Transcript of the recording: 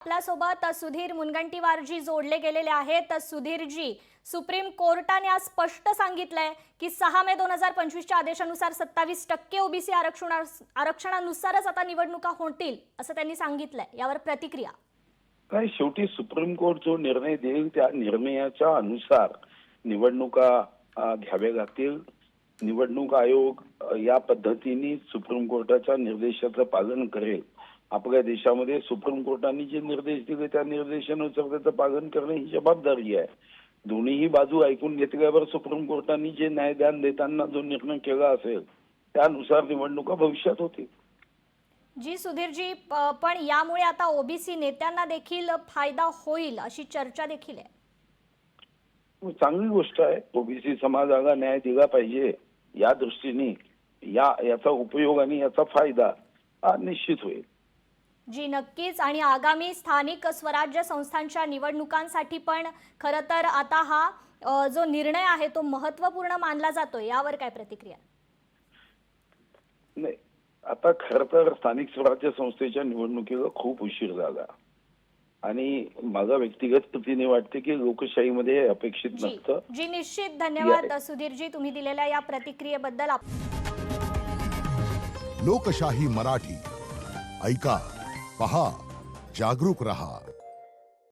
आपल्यासोबत सुधीर मुनगंटीवारजी जोडले गेलेले आहेत। सुधीरजी, सुप्रीम कोर्टाने आज स्पष्ट सांगितलंय की 6 मे 2025च्या आदेशानुसार 27% ओबीसी आरक्षणानुसारच आता निवडणुका होतील असं त्यांनी सांगितलंय। यावर प्रतिक्रिया काय? शेवटी सुप्रीम कोर्ट जो निर्णय देईल त्या निर्णयाच्या अनुसार निवडणुका घ्याव्या लागतील। निवडणूक आयोग या पद्धतीने सुप्रीम कोर्टाच्या निर्देशाचं पालन करेल। आपल्या देशामध्ये सुप्रीम कोर्टाने जे निर्देश दिले त्या निर्देशानुसार त्याचं पालन करणे ही जबाबदारी आहे। दोन्हीही बाजू ऐकून घेतल्यावर सुप्रीम कोर्टाने जे न्यायदान देताना जो निर्णय केला असेल त्यानुसार निवडणुका भविष्यात होतील। जी सुधीरजी, पण यामुळे आता ओबीसी नेत्यांना देखील फायदा होईल अशी चर्चा देखील आहे। चांगली गोष्ट आहे। ओबीसी समाजाला न्याय दिला पाहिजे या दृष्टीने याचा उपयोग आणि याचा फायदा निश्चित होईल। जी नक्कीच। आणि आगामी स्थानिक स्वराज्य संस्थांच्या निवडणुकांसाठी पण खरं तर आता हा जो निर्णय आहे तो महत्त्वपूर्ण मानला जातोय, यावर काय प्रतिक्रिया? नाही, आता खरं तर स्थानिक स्वराज्य संस्थेच्या निवडणुकीला खूप उशीर झाला आणि मला व्यक्तिगत पद्धतीने वाटते की लोकशाहीमध्ये अपेक्षित नसतं। जी निश्चित। धन्यवाद सुधीरजी, तुम्ही दिलेल्या या प्रतिक्रियेबद्दल। लोकशाही मराठी ऐका, पहा, जागरूक रहा।